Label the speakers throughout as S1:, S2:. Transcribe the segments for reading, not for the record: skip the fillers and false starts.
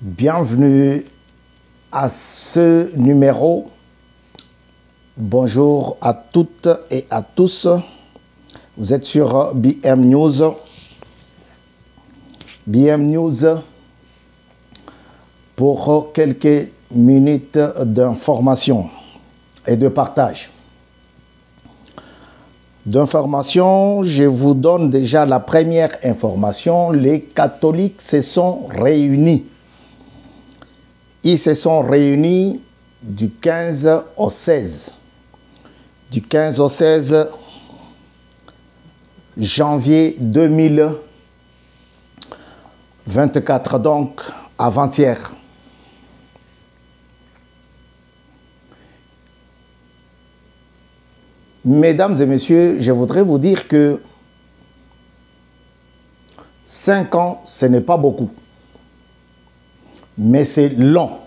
S1: Bienvenue à ce numéro. Bonjour à toutes et à tous. Vous êtes sur BM News. BM News pour quelques minutes d'information et de partage. D'information, je vous donne déjà la première information. Les catholiques se sont réunis. Ils se sont réunis du 15 au 16. Du 15 au 16 janvier 2024, donc avant-hier. Mesdames et messieurs, je voudrais vous dire que 5 ans, ce n'est pas beaucoup. Mais c'est long.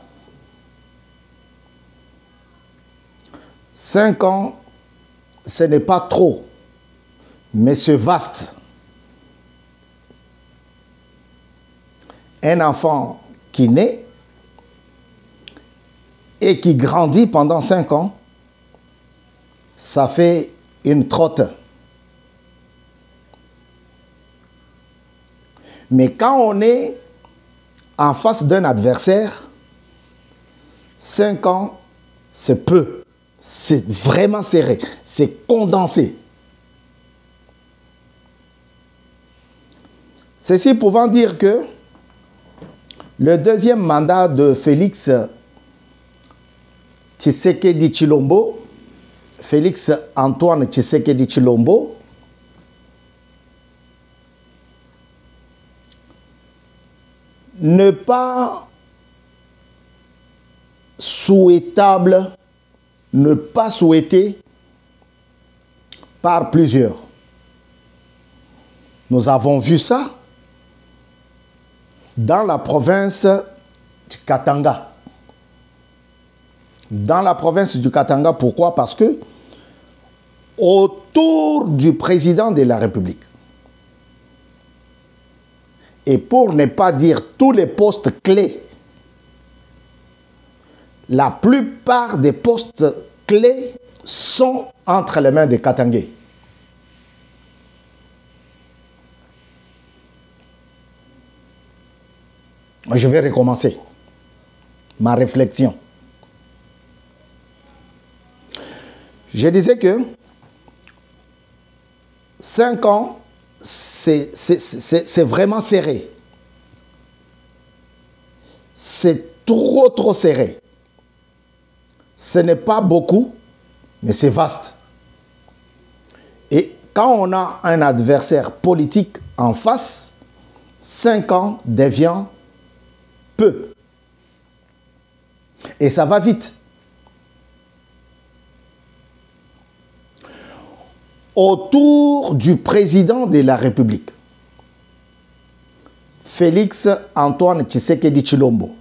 S1: 5 ans, ce n'est pas trop, mais c'est vaste. Un enfant qui naît et qui grandit pendant 5 ans, ça fait une trotte. Mais quand on est en face d'un adversaire, 5 ans, c'est peu. C'est vraiment serré. C'est condensé. Ceci pouvant dire que le deuxième mandat de Félix Tshisekedi Tshilombo, Félix Antoine Tshisekedi Tshilombo, n'est pas souhaitable, ne pas souhaité par plusieurs. Nous avons vu ça dans la province du Katanga. Dans la province du Katanga, pourquoi? Parce que autour du président de la République, et pour ne pas dire tous les postes clés, la plupart des postes clés sont entre les mains des Katangais. Je vais recommencer ma réflexion. Je disais que 5 ans, c'est vraiment serré. C'est trop serré. Ce n'est pas beaucoup, mais c'est vaste. Et quand on a un adversaire politique en face, 5 ans devient peu. Et ça va vite. Autour du président de la République, Félix Antoine Tshisekedi Tshilombo,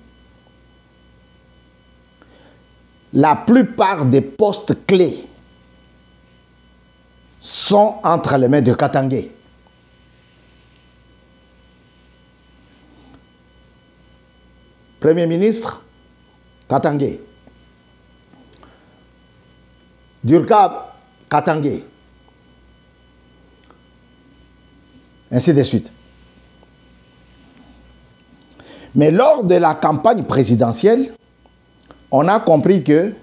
S1: la plupart des postes clés sont entre les mains de Katangais. Premier ministre, Katangais. Durkab, Katangais. Ainsi de suite. Mais lors de la campagne présidentielle, on a compris que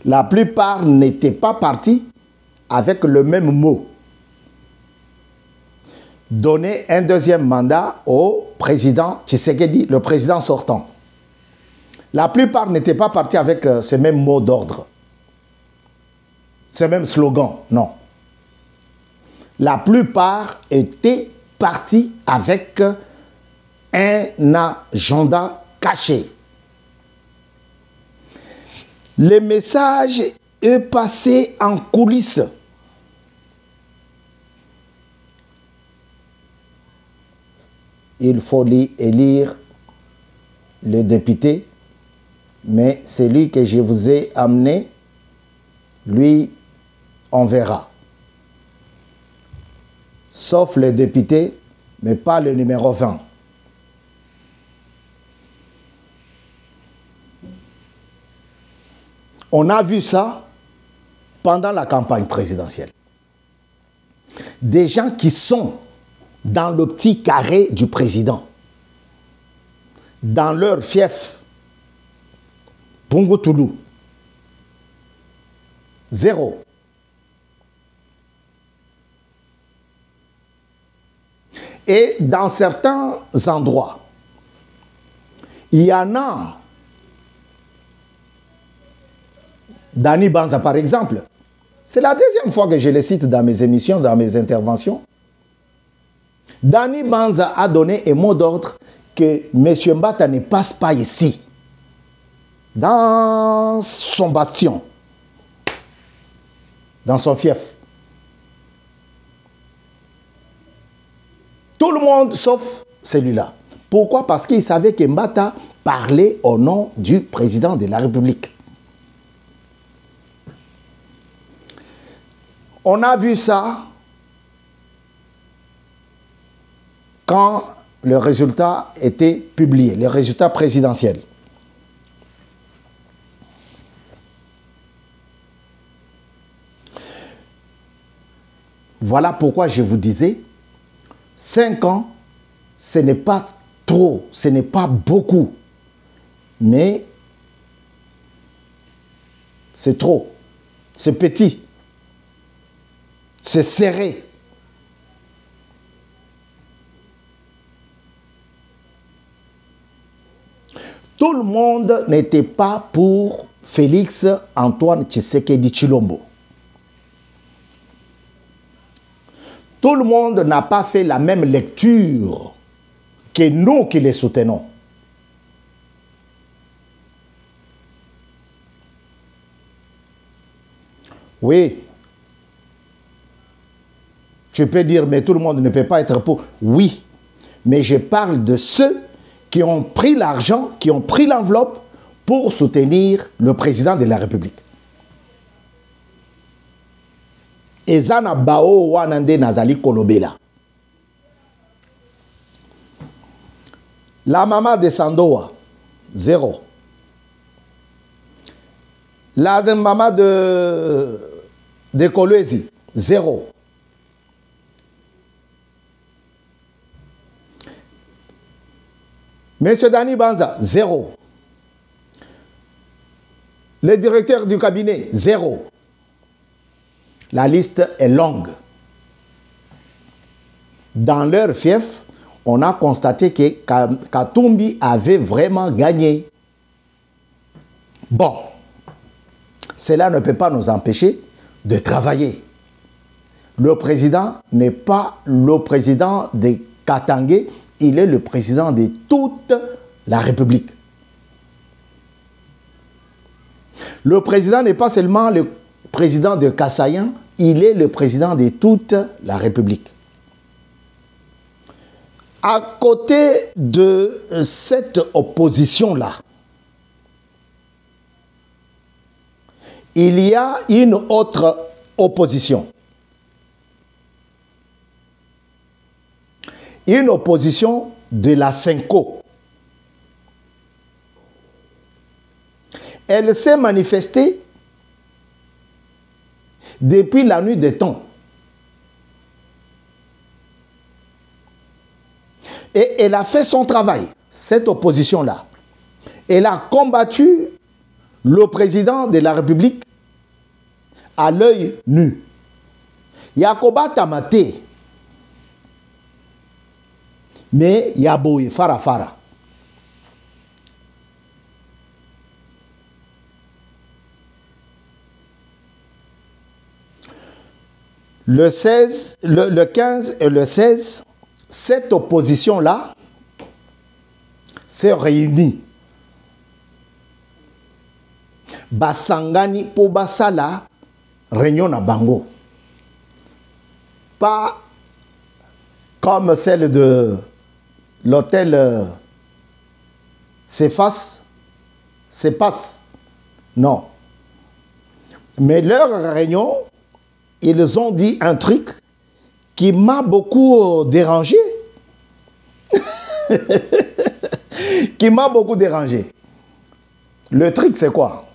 S1: la plupart n'étaient pas partis avec le même mot. Donner un deuxième mandat au président Tshisekedi, le président sortant. La plupart n'étaient pas partis avec ce même mot d'ordre. Ce même slogan, non. La plupart étaient partis avec un agenda caché. Le message est passé en coulisses. Il faut élire le député, mais celui que je vous ai amené, lui, on verra. Sauf le député, mais pas le numéro 20. On a vu ça pendant la campagne présidentielle. Des gens qui sont dans le petit carré du président, dans leur fief, Bungu-Toulou, zéro. Et dans certains endroits, il y en a, Dani Banza par exemple, c'est la deuxième fois que je le cite dans mes émissions, dans mes interventions. Dani Banza a donné un mot d'ordre que M. Mbata ne passe pas ici, dans son bastion, dans son fief. Tout le monde sauf celui-là. Pourquoi? Parce qu'il savait que Mbata parlait au nom du président de la République. On a vu ça quand le résultat était publié, le résultat présidentiel. Voilà pourquoi je vous disais, 5 ans, ce n'est pas trop, ce n'est pas beaucoup, mais c'est trop, c'est petit, c'est serré. Tout le monde n'était pas pour Félix Antoine Tshisekedi Tshilombo. Tout le monde n'a pas fait la même lecture que nous qui les soutenons. Oui. Tu peux dire, mais tout le monde ne peut pas être pour. Oui. Mais je parle de ceux qui ont pris l'argent, qui ont pris l'enveloppe pour soutenir le président de la République. Ezana bao wanande nazali kolobela. La maman de Sandoa, 0. La maman de Kolwezi, 0. Monsieur Dani Banza, 0. Le directeur du cabinet, 0. La liste est longue. Dans leur fief, on a constaté que Katumbi avait vraiment gagné. Bon, cela ne peut pas nous empêcher de travailler. Le président n'est pas le président de Katangé, il est le président de toute la République. Le président n'est pas seulement le président de Kassayan, il est le président de toute la République. À côté de cette opposition-là, il y a une autre opposition. Une opposition de la Senko. Elle s'est manifestée depuis la nuit des temps. Et elle a fait son travail, cette opposition-là. Elle a combattu le président de la République à l'œil nu. Yakoba Tamate. Mais Yaboui Farafara. Le 15 et le 16, cette opposition-là s'est réunie. Basangani pour Basala, réunion à Bango. Pas comme celle de l'hôtel Cephas, non. Mais leur réunion, ils ont dit un truc qui m'a beaucoup dérangé. Qui m'a beaucoup dérangé. Le truc, c'est quoi?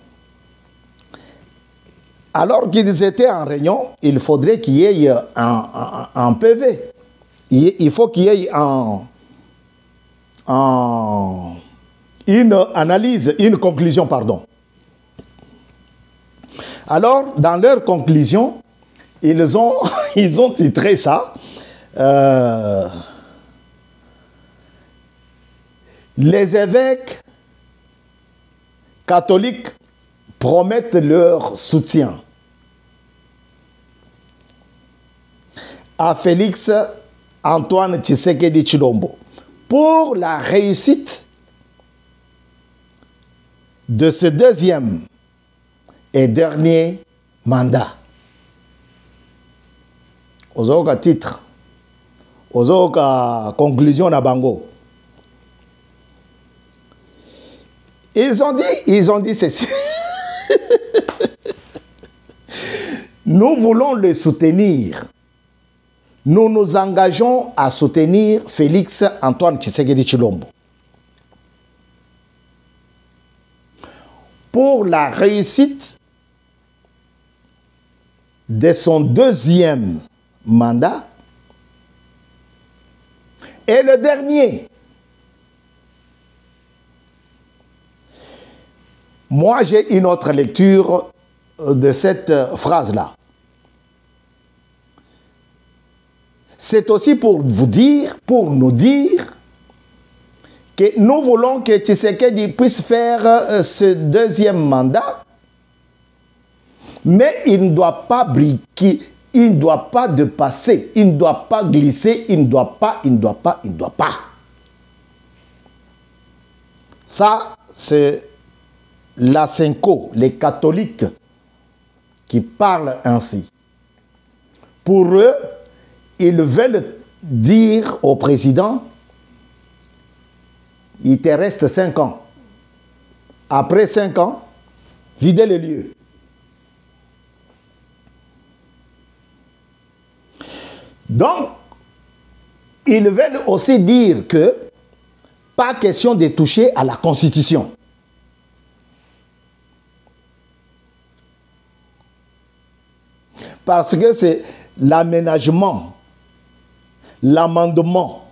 S1: Alors qu'ils étaient en réunion, il faudrait qu'il y ait un PV. Il faut qu'il y ait une analyse, une conclusion, pardon. Alors, dans leur conclusion, ils ont titré ça les évêques catholiques promettent leur soutien à Félix Antoine Tshisekedi Tshilombo pour la réussite de ce deuxième et dernier mandat. Ozoka titre, ozoka conclusion na bango. Ils ont dit ceci. Nous voulons le soutenir. Nous nous engageons à soutenir Félix Antoine Tshisekedi Tshilombo pour la réussite de son deuxième mandat et le dernier. Moi, j'ai une autre lecture de cette phrase-là. C'est aussi pour vous dire, pour nous dire que nous voulons que Tshisekedi puisse faire ce deuxième mandat, mais il ne doit pas briquer, il ne doit pas dépasser, il ne doit pas glisser, il ne doit pas. Ça, c'est la Cinco, les catholiques qui parlent ainsi. Pour eux, ils veulent dire au président, il te reste 5 ans. Après 5 ans, videz le lieu. Donc, ils veulent aussi dire que pas question de toucher à la Constitution. Parce que c'est l'aménagement, l'amendement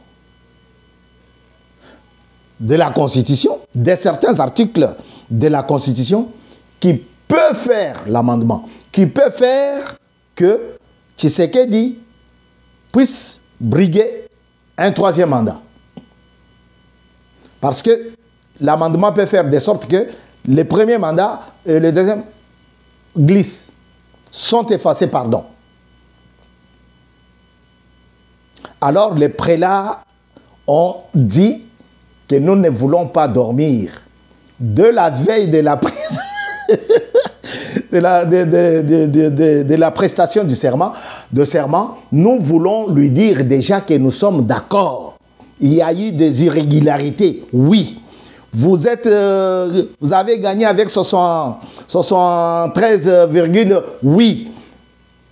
S1: de la Constitution, de certains articles de la Constitution qui peut faire l'amendement, qui peut faire que Tshisekedi puisse briguer un troisième mandat. Parce que l'amendement peut faire de sorte que le premier mandat et le deuxième glissent, sont effacés, pardon. Alors les prélats ont dit que nous ne voulons pas dormir. De la veille de la prise de la prestation du serment, nous voulons lui dire déjà que nous sommes d'accord. Il y a eu des irrégularités, oui. Vous avez gagné avec 73, oui.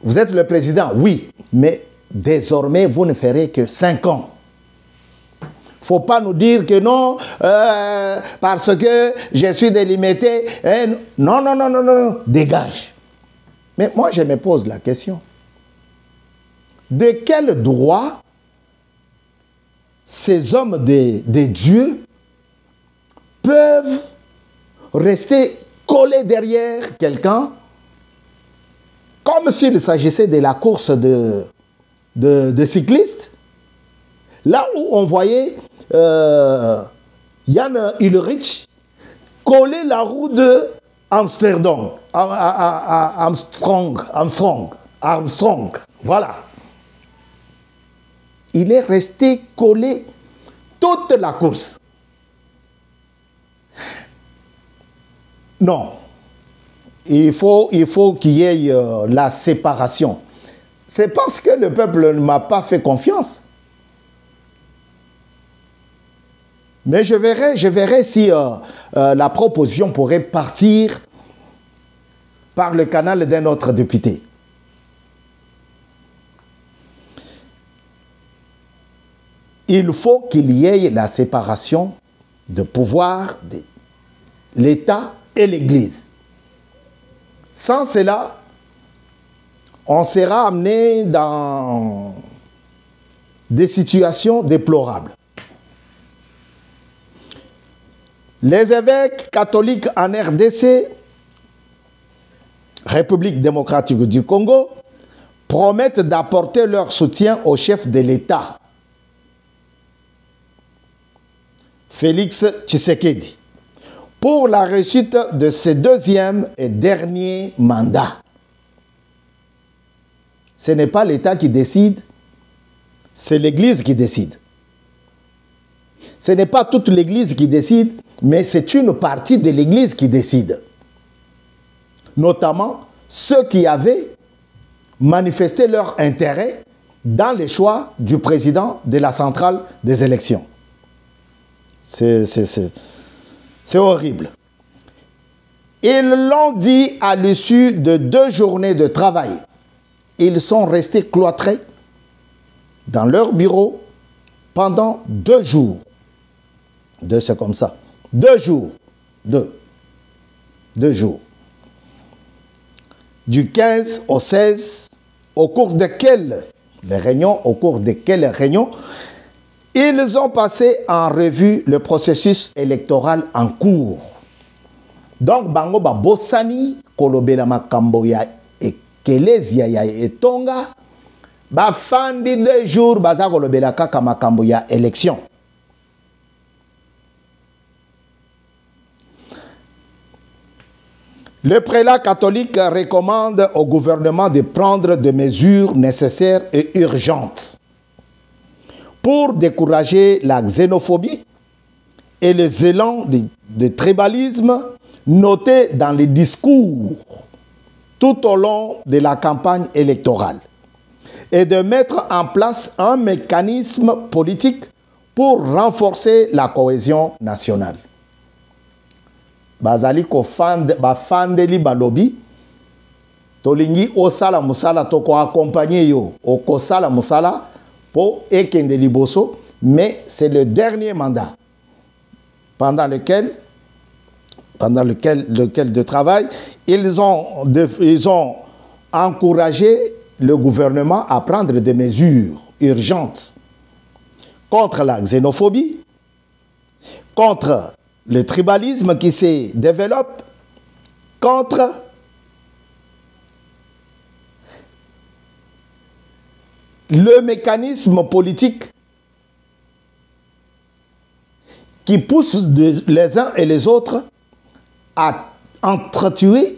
S1: Vous êtes le président, oui. Mais désormais, vous ne ferez que 5 ans. Il ne faut pas nous dire que non, parce que je suis délimité. Non, non, non, non, non, dégage. Mais moi, je me pose la question. De quel droit ces hommes de Dieu peuvent rester collés derrière quelqu'un comme s'il s'agissait de la course de cyclistes, là où on voyait Jan Ullrich coller la roue de Amsterdam, Armstrong, voilà. Il est resté collé toute la course. Non, il faut qu'il y ait la séparation. C'est parce que le peuple ne m'a pas fait confiance. Mais je verrai si la proposition pourrait partir par le canal d'un autre député. Il faut qu'il y ait la séparation de pouvoir de l'État et l'Église. Sans cela, on sera amené dans des situations déplorables. Les évêques catholiques en RDC, République démocratique du Congo, promettent d'apporter leur soutien au chef de l'État, Félix Tshisekedi, pour la réussite de ce deuxième et dernier mandat. Ce n'est pas l'État qui décide, c'est l'Église qui décide. Ce n'est pas toute l'Église qui décide, mais c'est une partie de l'Église qui décide. Notamment ceux qui avaient manifesté leur intérêt dans les choix du président de la centrale des élections. C'est horrible. Ils l'ont dit à l'issue de 2 journées de travail. Ils sont restés cloîtrés dans leur bureau pendant 2 jours. C'est comme ça. 2 jours. 2 jours. Du 15 au 16, au cours de quelles réunions, ils ont passé en revue le processus électoral en cours. Donc, bango ba bossani, kolobela makambo ya ekelezia ya etonga, ba fandi 2 jours, baza kolobela kaka makambo ya élection. Le prélat catholique recommande au gouvernement de prendre des mesures nécessaires et urgentes pour décourager la xénophobie et les élans de tribalisme notés dans les discours tout au long de la campagne électorale et de mettre en place un mécanisme politique pour renforcer la cohésion nationale. Bazali ko bafandeli balobi tolingi osala musala toko accompagner yo okosala musala po ekende liboso, mais c'est le dernier mandat pendant lequel de travail ils ont encouragé le gouvernement à prendre des mesures urgentes contre la xénophobie, contre le tribalisme qui se développe, contre le mécanisme politique qui pousse les uns et les autres à s'entretuer,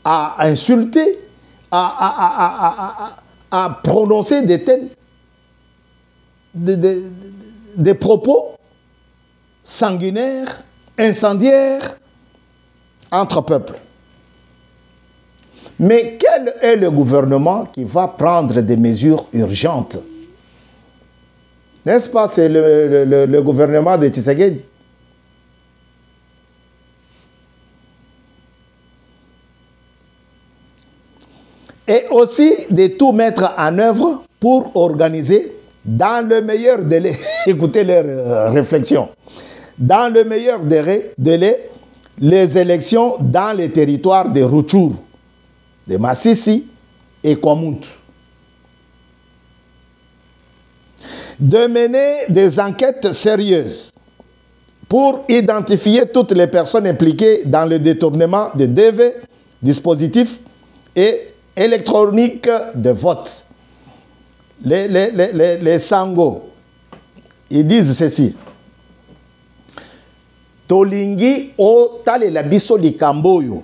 S1: à insulter, à prononcer des propos sanguinaires, incendiaires entre peuples. Mais quel est le gouvernement qui va prendre des mesures urgentes? N'est-ce pas, c'est le gouvernement de Tshisekedi? Et aussi de tout mettre en œuvre pour organiser dans le meilleur délai, écoutez leurs réflexions, dans le meilleur délai, les élections dans les territoires de Rutshuru, de Masisi et Kwamuntu. De mener des enquêtes sérieuses pour identifier toutes les personnes impliquées dans le détournement des DV, dispositifs et électroniques de vote. Les Sango, ils disent ceci. Tolingi o tale la biso likamboyo.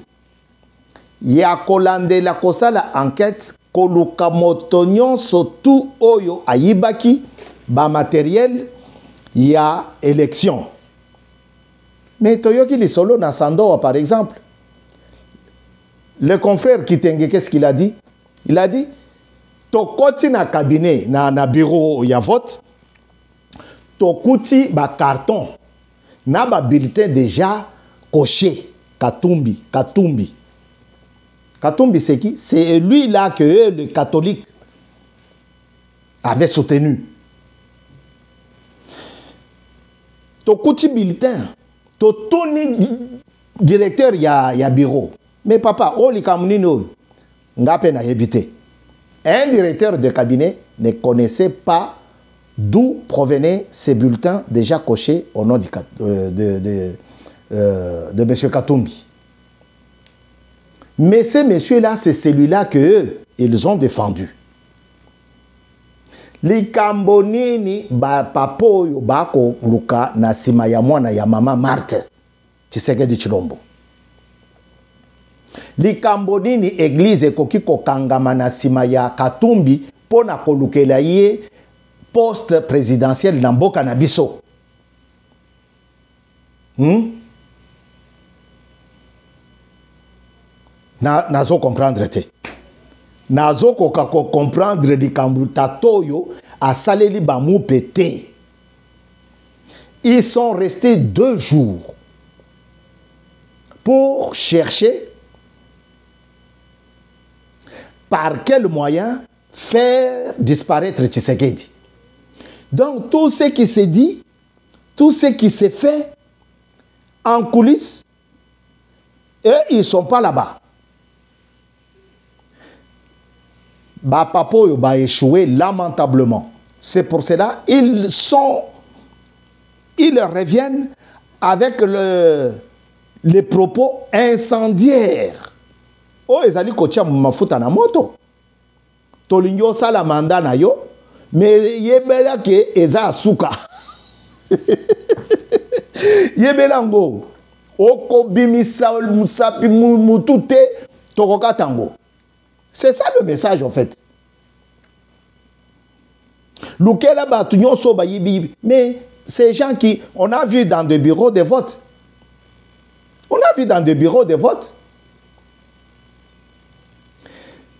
S1: Ya kolande la kosala enquête koluka motonyon sotu oyo ayibaki ba matériel ya élection. Mais toyoki li solo na Sandoa par exemple. Le confrère Kitenge, qu'est-ce qu'il a dit? Il a dit tokoti na cabinet na bureau ya vote tokuti ba carton na ba bulletin déjà coché Katumbi. Katumbi c'est qui? C'est lui là que le catholique avait soutenu. Tokuti bulletin totoni directeur ya bureau. Mais papa, oh li kamunino Ngape na yebite. Un directeur de cabinet ne connaissait pas d'où provenaient ces bulletins déjà cochés au nom de M. Katumbi. Mais ces messieurs-là, c'est celui-là qu'ils ont défendu. Les Cambonini, papo yo bako luka na sima ya mwana ya mama Marthe Tshisekedi Tshilombo. Likambo nini église ekoki kokangama na sima ya Katumbi pona kolukela ye poste présidentiel na mboka na biso. Nazo comprendre te. Nazo comprendre likambo tatoyo asaleli bamu pété. Ils sont restés 2 jours pour chercher par quel moyen faire disparaître Tshisekedi. Donc tout ce qui s'est dit, tout ce qui s'est fait en coulisses, eux, ils ne sont pas là-bas. Papo a échoué lamentablement. C'est pour cela ils reviennent avec les propos incendiaires. Oh, ezali kotia mafuta na moto. Tolingo sala manda na yo, mais yebela ke eza asuka. Yebela ngo. Oko bimisa musapi mutute tokoka tango. C'est ça le message en fait. Lukela batunyo so bayibi, mais ces gens qui on a vu dans des bureaux de vote. On a vu dans des bureaux de vote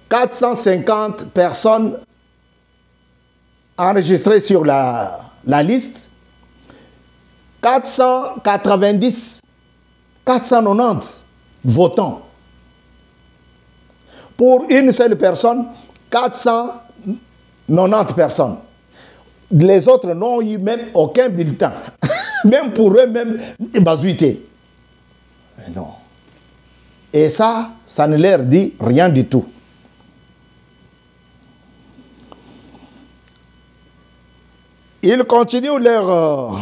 S1: 450 personnes enregistrées sur la liste, 490, 490 votants. Pour une seule personne, 490 personnes. Les autres n'ont eu même aucun bulletin. Même pour eux, même bazuité. Non. Et ça ne leur dit rien du tout. Ils continuent leur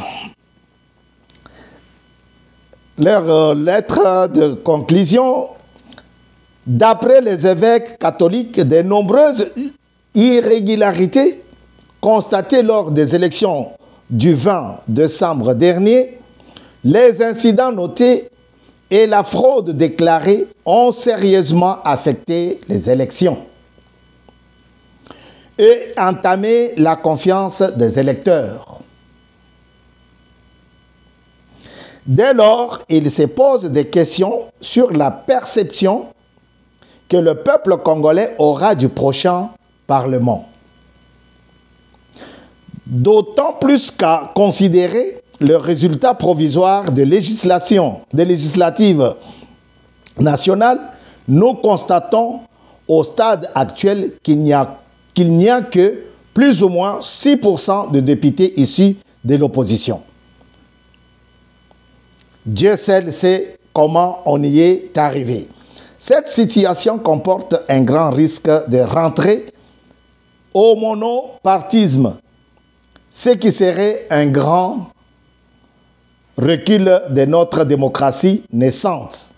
S1: lettre de conclusion. D'après les évêques catholiques, de nombreuses irrégularités constatées lors des élections du 20 décembre dernier, les incidents notés et la fraude déclarée ont sérieusement affecté les élections et entamé la confiance des électeurs. Dès lors, il se pose des questions sur la perception que le peuple congolais aura du prochain Parlement. D'autant plus qu'à considérer le résultat provisoire de législatives nationales, nous constatons au stade actuel qu'il n'y a que plus ou moins 6% de députés issus de l'opposition. Dieu seul sait comment on y est arrivé. Cette situation comporte un grand risque de rentrer au monopartisme, ce qui serait un grand recul de notre démocratie naissante,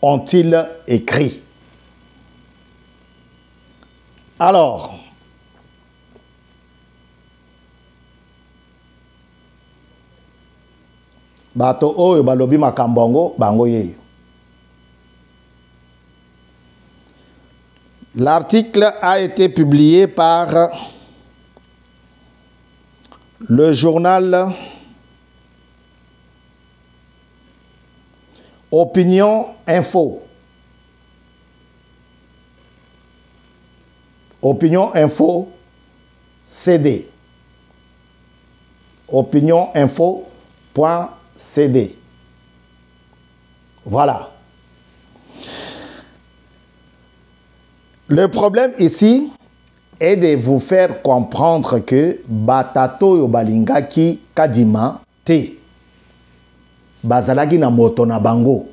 S1: ont-ils écrit. Alors, bato oyo balobi makambongo bango yeyo. L'article a été publié par le journal Opinion Info. Opinion Info CD. Opinion Info.cd. Voilà. Le problème ici est de vous faire comprendre que Batato yo balingaki kadima te. Bazalaki na moto na bango.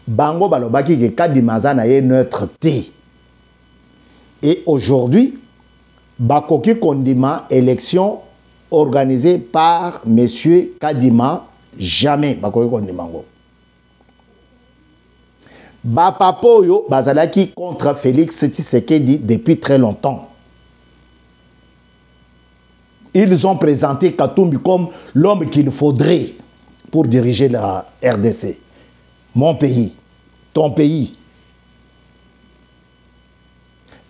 S1: Bango balobaki ke kadima za na ye neutre te. Et aujourd'hui, Bakoki Kondima, élection organisée par M. Kadima, jamais Bakoki Kondima. Bapapoyo, Bazalaki contre Félix Tshisekedi depuis très longtemps. Ils ont présenté Katumbi comme l'homme qu'il faudrait pour diriger la RDC. Mon pays, ton pays.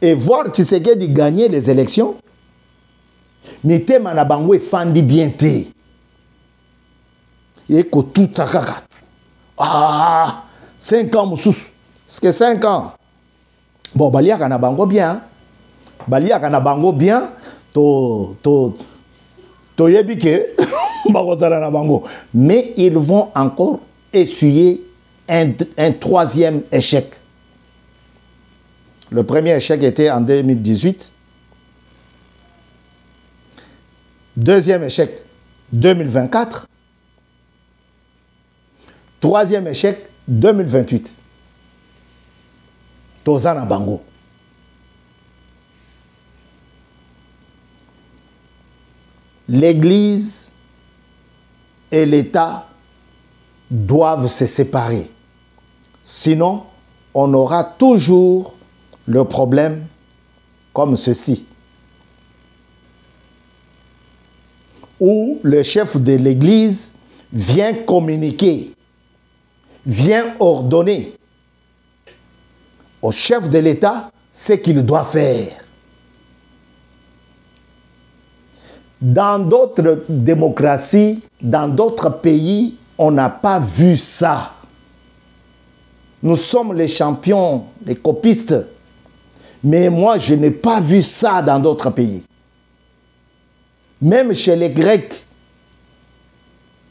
S1: Et voir Tshisekedi gagner les élections, Mite Manabango Fandi bien té. Et que tout a 5 ans, Moussous. Est-ce que 5 ans? Bon, Balia Kanabango bien. Balia Kanabango bien. Mais ils vont encore essuyer un troisième échec. Le premier échec était en 2018. Deuxième échec, 2024. Troisième échec, 2028. Tozana Bango. L'Église et l'État doivent se séparer. Sinon, on aura toujours le problème comme ceci. Où le chef de l'Église vient communiquer, vient ordonner au chef de l'État ce qu'il doit faire. Dans d'autres démocraties, dans d'autres pays, on n'a pas vu ça. Nous sommes les champions, les copistes. Mais moi, je n'ai pas vu ça dans d'autres pays. Même chez les Grecs,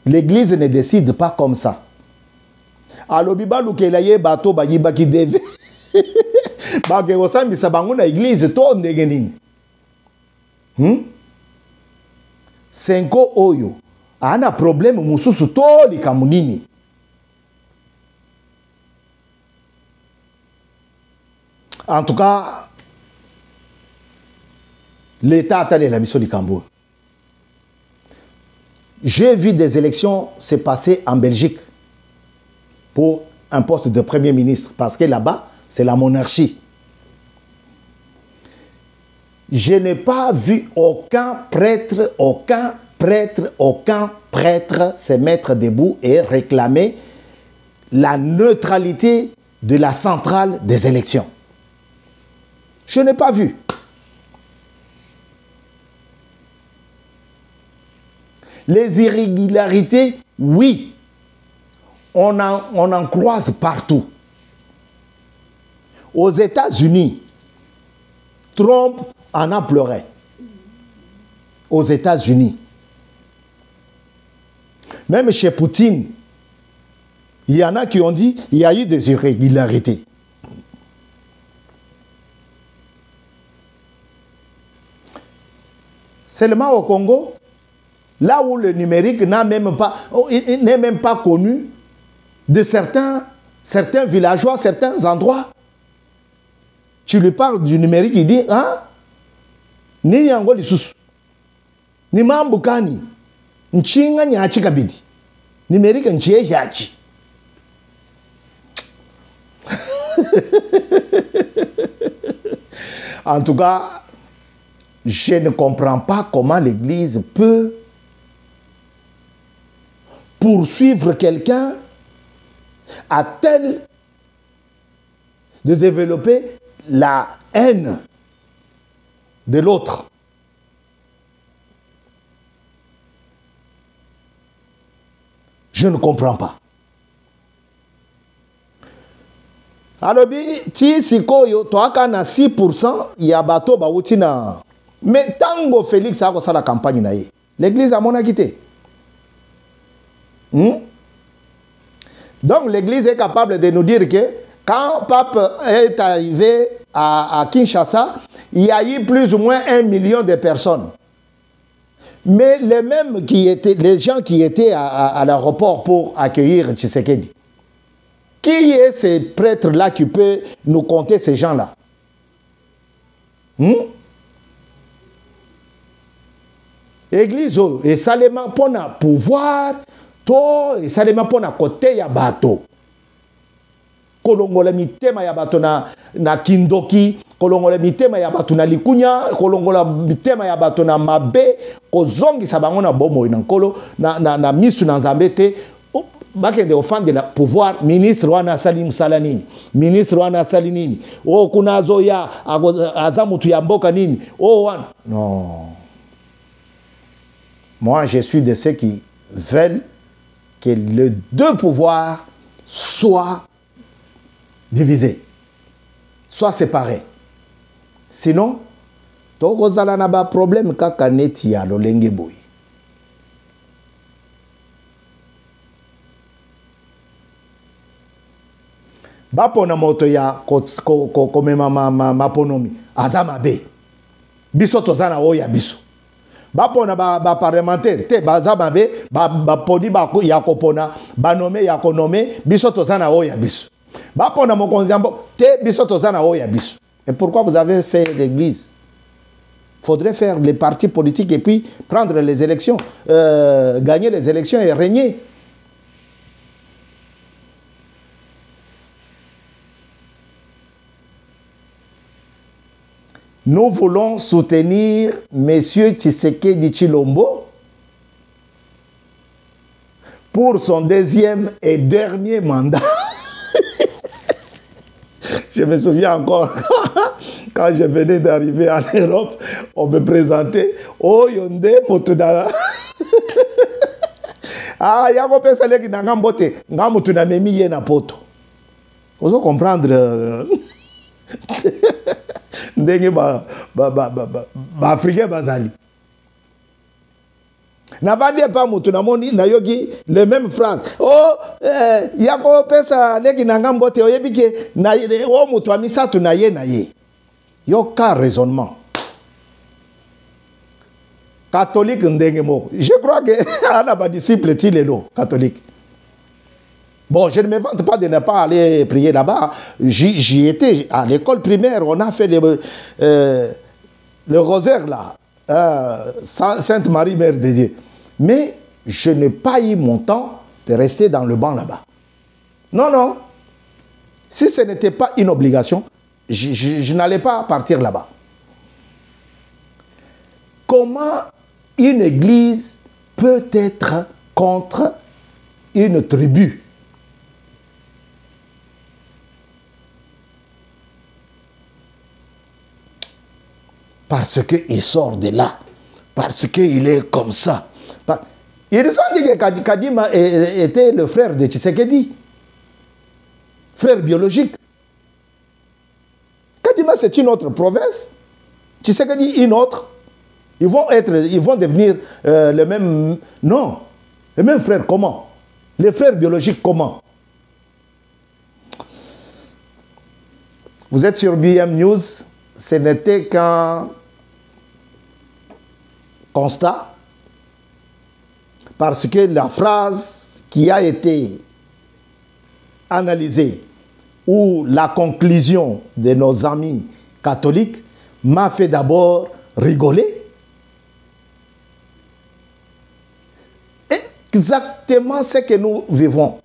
S1: l'Église ne décide pas comme ça. Alobiba lukelaye bato bayiba ki deve. Bage osami sabangu na église to ndegenini. Senko oyo ana problème mususu to likamunini. En tout cas, l'État a allé la mission du Cambourg. J'ai vu des élections se passer en Belgique pour un poste de Premier ministre, parce que là-bas, c'est la monarchie. Je n'ai pas vu aucun prêtre se mettre debout et réclamer la neutralité de la centrale des élections. Je n'ai pas vu. Les irrégularités, oui, on en croise partout. Aux États-Unis, Trump en a pleuré. Aux États-Unis. Même chez Poutine, il y en a qui ont dit qu'il y a eu des irrégularités. Seulement au Congo, là où le numérique n'est même pas connu de certains villageois, certains endroits. Tu lui parles du numérique, il dit, hein? Ni yango lisusu. Ni mambukani. Nchinga nyachi kabidi. Numérique nchie yachi. En tout cas, je ne comprends pas comment l'Église peut poursuivre quelqu'un à tel de développer la haine de l'autre. Je ne comprends pas. Alors, si sikoyo toaka na 6% ya bato bauti na. Mais tango Félix a fait la campagne na ye. L'église a mon quitté. Donc l'église est capable de nous dire que quand Pape est arrivé à Kinshasa, il y a eu plus ou moins 1 million de personnes. Mais les gens qui étaient à l'aéroport pour accueillir Tshisekedi, qui est ces prêtres-là qui peut nous compter ces gens-là? Église, et salement pour na pouvoir, to, et salement pour na côté ya bateau. Kolongola mitema ya bato na kindoki, kolongola mitema ya bato na likunya, kolongola mitema ya bato na mabe, kozongi sabango na bomo na nkolo, na misu na nzambete, bakende ofande la pouvoir, ministre wana asali musala nini, ministre wana asali nini, oh kuna azoya, azamutu ya mboka nini, oh wana. Non. Moi, je suis de ceux qui veulent que les deux pouvoirs soient divisés, soient séparés. Sinon, tokozala na ba problème kaka neti ya lolenge boy. Bapona moto ya komema maponomi azama be. Biso tozana oya biso. Bapona ba parlementaire te bazama be ba podi ba ya kopona ba nommé ya konome biso tozana oya biso. Bapona mokonzambo te biso tozana oya biso. Et pourquoi vous avez fait l'église? Faudrait faire les partis politiques et puis prendre les élections, gagner les élections et régner. Nous voulons soutenir M. Tshisekedi Tshilombo pour son deuxième et dernier mandat. Je me souviens encore, quand je venais d'arriver en Europe, on me présentait « Oh, Yonde Motuna ». Ah, il y a un peu de gens qui ont dit « Memi Yena Poto ». Vous allez comprendre. Ndenge Africain bazali. Navandi pas mutuna moni na yogi le même phrase. Oh, yako pesa leki nangambote oyebike na o mutu amisatu na ye. Yo ka raisonnement. Catholique ndenge moko. Je crois que ana ba disciple tilelo catholique. Bon, je ne me vante pas de ne pas aller prier là-bas. J'y étais à l'école primaire. On a fait le rosaire là. Sainte Marie, Mère de Dieu. Mais je n'ai pas eu mon temps de rester dans le banc là-bas. Non, non. Si ce n'était pas une obligation, je n'allais pas partir là-bas. Comment une église peut être contre une tribu? Parce qu'il sort de là. Parce qu'il est comme ça. Ils ont dit que Kadima était le frère de Tshisekedi. Frère biologique. Kadima, c'est une autre province. Tshisekedi, une autre. Ils vont devenir le même... Non. Le même frère, comment? Les frères biologiques, comment? Vous êtes sur BM News. Ce n'était qu'un constat, parce que la phrase qui a été analysée ou la conclusion de nos amis catholiques m'a fait d'abord rigoler. Exactement ce que nous vivons.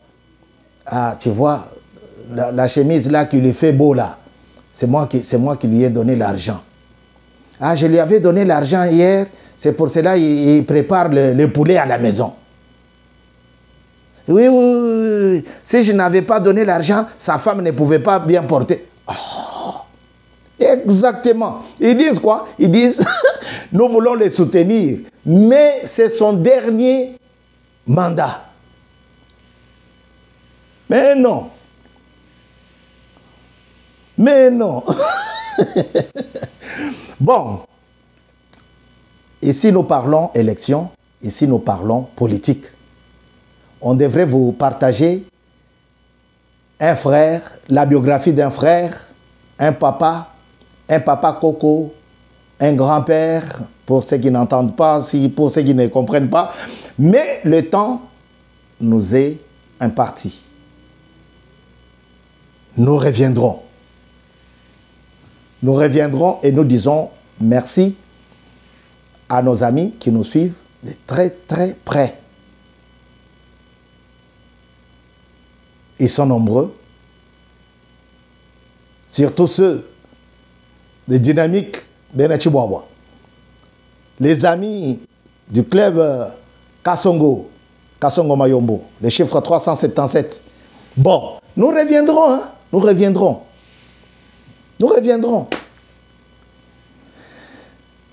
S1: Ah, tu vois, la chemise là qui lui fait beau là, c'est moi qui lui ai donné l'argent. Ah, je lui avais donné l'argent hier. C'est pour cela qu'il prépare le poulet à la maison. Oui, oui, oui. Si je n'avais pas donné l'argent, sa femme ne pouvait pas bien porter. Oh, exactement. Ils disent quoi? Ils disent, nous voulons les soutenir, mais c'est son dernier mandat. Mais non. Mais non. Bon. Ici, nous parlons élection, ici, nous parlons politique. On devrait vous partager un frère, la biographie d'un frère, un papa coco, un grand-père, pour ceux qui n'entendent pas, pour ceux qui ne comprennent pas. Mais le temps nous est imparti. Nous reviendrons. nous reviendrons et nous disons merci à nos amis qui nous suivent de très très près. Ils sont nombreux. Surtout ceux de Dynamique Benachiboawa. Les amis du club Kasongo Mayombo, le chiffre 377. Bon, nous reviendrons, hein? Nous reviendrons. Nous reviendrons.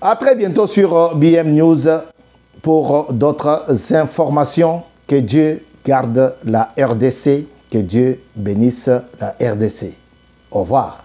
S1: À très bientôt sur BM News pour d'autres informations. Que Dieu garde la RDC, que Dieu bénisse la RDC. Au revoir.